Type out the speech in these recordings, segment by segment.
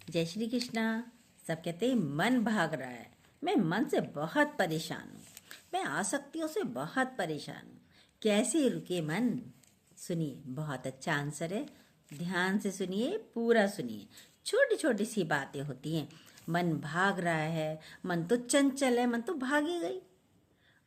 जय श्री कृष्णा। सब कहते हैं मन भाग रहा है। मैं मन से बहुत परेशान हूँ। मैं आसक्तियों से बहुत परेशान हूँ। कैसे रुके मन? सुनिए, बहुत अच्छा आंसर है। ध्यान से सुनिए, पूरा सुनिए। छोटी छोटी सी बातें होती हैं। मन भाग रहा है, मन तो चंचल है, मन तो भागी गई।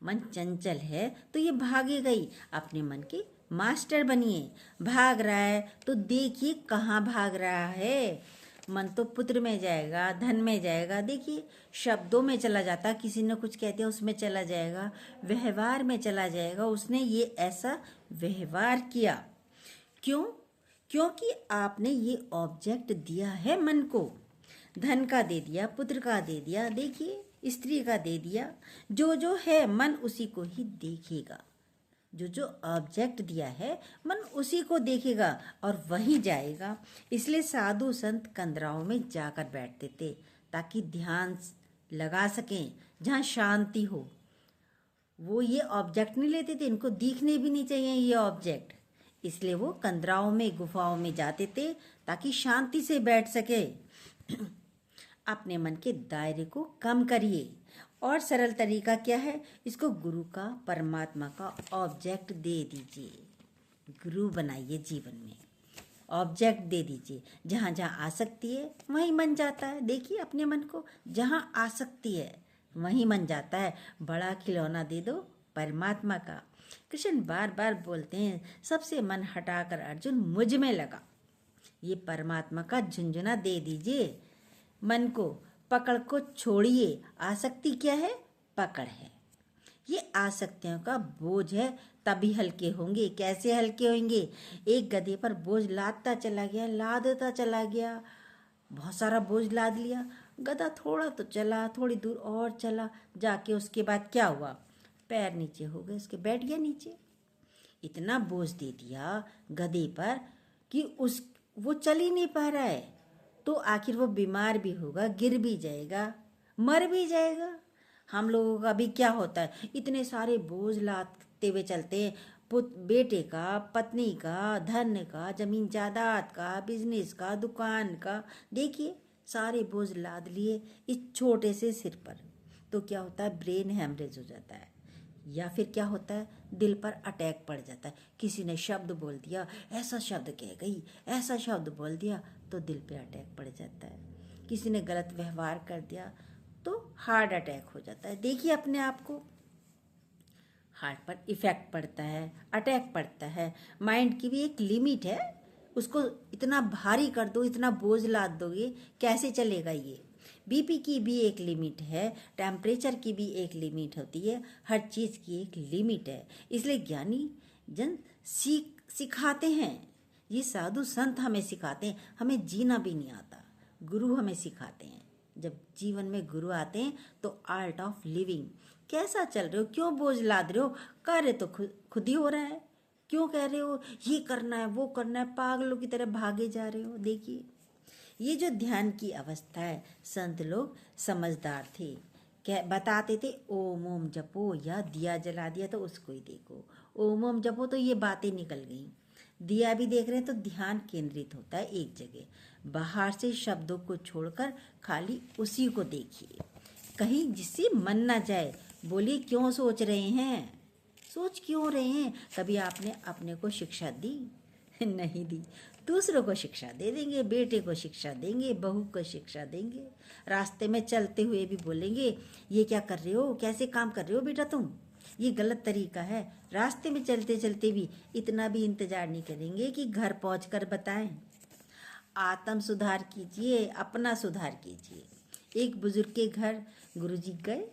मन चंचल है तो ये भागी गई। अपने मन के मास्टर बनिए। भाग रहा है तो देखिए कहाँ भाग रहा है। मन तो पुत्र में जाएगा, धन में जाएगा, देखिए शब्दों में चला जाता, किसी ने कुछ कहते हैं उसमें चला जाएगा, व्यवहार में चला जाएगा। उसने ये ऐसा व्यवहार किया क्यों? क्योंकि आपने ये ऑब्जेक्ट दिया है मन को। धन का दे दिया, पुत्र का दे दिया, देखिए स्त्री का दे दिया। जो जो है मन उसी को ही देखेगा। जो जो ऑब्जेक्ट दिया है मन उसी को देखेगा और वहीं जाएगा। इसलिए साधु संत कंदराओं में जाकर बैठते थे ताकि ध्यान लगा सकें जहाँ शांति हो। वो ये ऑब्जेक्ट नहीं लेते थे, इनको दिखने भी नहीं चाहिए ये ऑब्जेक्ट। इसलिए वो कंदराओं में, गुफाओं में जाते थे ताकि शांति से बैठ सके। अपने मन के दायरे को कम करिए। और सरल तरीका क्या है? इसको गुरु का, परमात्मा का ऑब्जेक्ट दे दीजिए। गुरु बनाइए जीवन में, ऑब्जेक्ट दे दीजिए। जहाँ जहाँ आसक्ति है वहीं मन जाता है। देखिए अपने मन को, जहाँ आसक्ति है वहीं मन जाता है। बड़ा खिलौना दे दो परमात्मा का। कृष्ण बार बार बोलते हैं, सबसे मन हटाकर अर्जुन मुझ में लगा। ये परमात्मा का झुंझुना दे दीजिए। मन को, पकड़ को छोड़िए। आसक्ति क्या है? पकड़ है। ये आसक्तियों का बोझ है, तभी हल्के होंगे। कैसे हल्के होंगे? एक गधे पर बोझ लादता चला गया, लादता चला गया, बहुत सारा बोझ लाद लिया। गधा थोड़ा तो चला, थोड़ी दूर और चला, जाके उसके बाद क्या हुआ? पैर नीचे हो गए उसके, बैठ गया नीचे। इतना बोझ दे दिया गधे पर कि वो चल ही नहीं पा रहा है। तो आखिर वो बीमार भी होगा, गिर भी जाएगा, मर भी जाएगा। हम लोगों का भी क्या होता है? इतने सारे बोझ लादते हुए चलते हैं। बेटे का, पत्नी का, धन का, जमीन जायदाद का, बिजनेस का, दुकान का, देखिए सारे बोझ लाद लिए इस छोटे से सिर पर। तो क्या होता है? ब्रेन हैमरेज हो जाता है, या फिर क्या होता है? दिल पर अटैक पड़ जाता है। किसी ने शब्द बोल दिया, ऐसा शब्द कह गई, ऐसा शब्द बोल दिया, तो दिल पे अटैक पड़ जाता है। किसी ने गलत व्यवहार कर दिया तो हार्ट अटैक हो जाता है। देखिए अपने आप को, हार्ट पर इफेक्ट पड़ता है, अटैक पड़ता है। माइंड की भी एक लिमिट है। उसको इतना भारी कर दो, इतना बोझ लाद दोगे, कैसे चलेगा ये? बीपी की भी एक लिमिट है, टेम्परेचर की भी एक लिमिट होती है, हर चीज़ की एक लिमिट है। इसलिए ज्ञानी जन सिखाते हैं, ये साधु संत हमें सिखाते हैं। हमें जीना भी नहीं आता, गुरु हमें सिखाते हैं। जब जीवन में गुरु आते हैं तो आर्ट ऑफ लिविंग, कैसा चल रहे हो, क्यों बोझ लाद रहे हो? कार्य तो खुद ही हो रहा है, क्यों कह रहे हो ये करना है वो करना है, पागलों की तरह भागे जा रहे हो? देखिए ये जो ध्यान की अवस्था है, संत लोग समझदार थे, क्या बताते थे? ओम ओम जपो, या दिया जला दिया तो उसको ही देखो। ओम ओम जपो तो ये बातें निकल गई। दिया भी देख रहे हैं तो ध्यान केंद्रित होता है एक जगह। बाहर से शब्दों को छोड़कर खाली उसी को देखिए, कहीं जिससे मन ना जाए। बोलिए क्यों सोच रहे हैं? सोच क्यों रहे हैं? कभी आपने अपने को शिक्षा दी? नहीं दी। दूसरों को शिक्षा दे देंगे, बेटे को शिक्षा देंगे, बहू को शिक्षा देंगे। रास्ते में चलते हुए भी बोलेंगे, ये क्या कर रहे हो, कैसे काम कर रहे हो बेटा तुम, ये गलत तरीका है। रास्ते में चलते चलते भी इतना भी इंतजार नहीं करेंगे कि घर पहुंचकर बताएं। आत्म सुधार कीजिए, अपना सुधार कीजिए। एक बुजुर्ग के घर गुरुजी गए।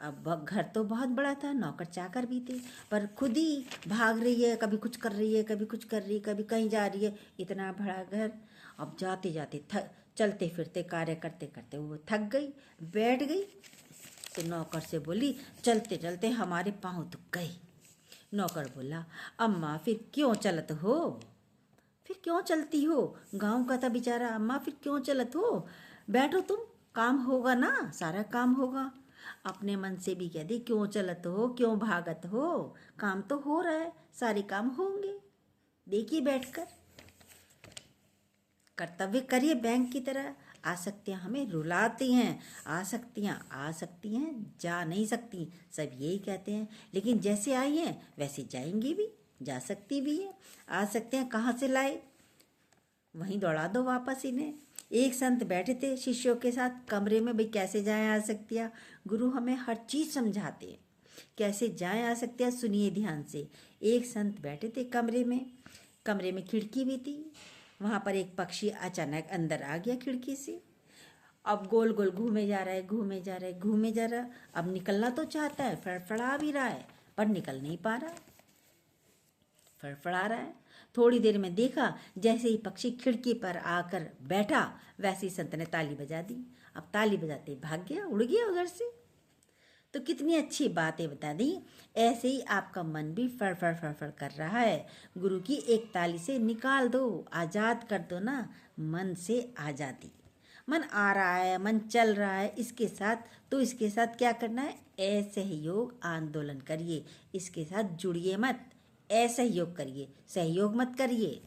अब घर तो बहुत बड़ा था, नौकर चाकर भी थे, पर खुद ही भाग रही है, कभी कुछ कर रही है, कभी कुछ कर रही है, कभी कहीं जा रही है। इतना बड़ा घर, अब जाते जाते चलते फिरते कार्य करते करते वो थक गई, बैठ गई। तो नौकर से बोली, चलते चलते हमारे पाँव दुख गए। नौकर बोला, अम्मा फिर क्यों चलत हो? फिर क्यों चलती हो? गांव का था बेचारा। अम्मा फिर क्यों चलत हो? बैठो तुम, काम होगा ना, सारा काम होगा। अपने मन से भी कह दे, क्यों चलत हो, क्यों भागत हो? काम तो हो रहा है, सारे काम होंगे। देखिए बैठकर कर्तव्य करिए बैंक की तरह। आसक्तियाँ हमें रुलाती हैं। आसक्तियाँ आ सकती हैं, जा नहीं सकती, सब यही कहते हैं। लेकिन जैसे आई हैं वैसे जाएंगी भी, जा सकती भी है। आसक्तियाँ कहाँ से लाए, वहीं दौड़ा दो वापस इन्हें। एक संत बैठे थे शिष्यों के साथ कमरे में, भाई कैसे जाएं आसक्तियाँ। गुरु हमें हर चीज़ समझाते हैं, कैसे जाएं आसक्तियाँ। सुनिए ध्यान से। एक संत बैठे थे कमरे में, कमरे में खिड़की भी थी। वहाँ पर एक पक्षी अचानक अंदर आ गया खिड़की से। अब गोल गोल घूमे जा रहा है, घूमे जा रहा है, घूमे जा रहा है। अब निकलना तो चाहता है, फड़फड़ा भी रहा है, पर निकल नहीं पा रहा, फड़फड़ा रहा है। थोड़ी देर में देखा, जैसे ही पक्षी खिड़की पर आकर बैठा, वैसे ही संत ने ताली बजा दी। अब ताली बजाते ही भाग गया, उड़ गया उधर से। तो कितनी अच्छी बातें बता दी। ऐसे ही आपका मन भी फड़फड़ फड़फड़ कर रहा है, गुरु की एक ताली से निकाल दो, आज़ाद कर दो ना मन से आज़ादी। मन आ रहा है, मन चल रहा है इसके साथ, तो इसके साथ क्या करना है, असहयोग आंदोलन करिए। इसके साथ जुड़िए मत, असहयोग करिए, सहयोग मत करिए।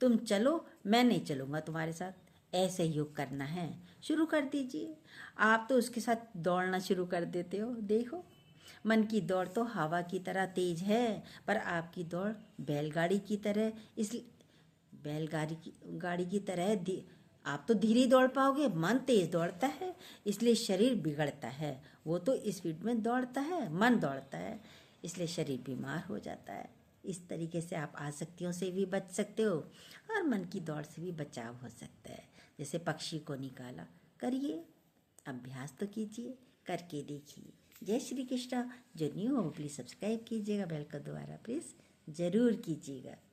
तुम चलो, मैं नहीं चलूँगा तुम्हारे साथ, असहयोग करना है, शुरू कर दीजिए। आप तो उसके साथ दौड़ना शुरू कर देते हो। देखो, मन की दौड़ तो हवा की तरह तेज है, पर आपकी दौड़ बैलगाड़ी की तरह, इसलिए गाड़ी की तरह आप तो धीरे दौड़ पाओगे, मन तेज दौड़ता है, इसलिए शरीर बिगड़ता है। वो तो स्पीड में दौड़ता है, मन दौड़ता है, इसलिए शरीर बीमार हो जाता है। इस तरीके से आप आसक्तियों से भी बच सकते हो और मन की दौड़ से भी बचाव हो सकता है। जैसे पक्षी को निकाला, करिए, अभ्यास तो कीजिए, करके देखिए। जय श्री कृष्णा। जो न्यू हो प्लीज़ सब्सक्राइब कीजिएगा, बेल को दोबारा प्रेस ज़रूर कीजिएगा।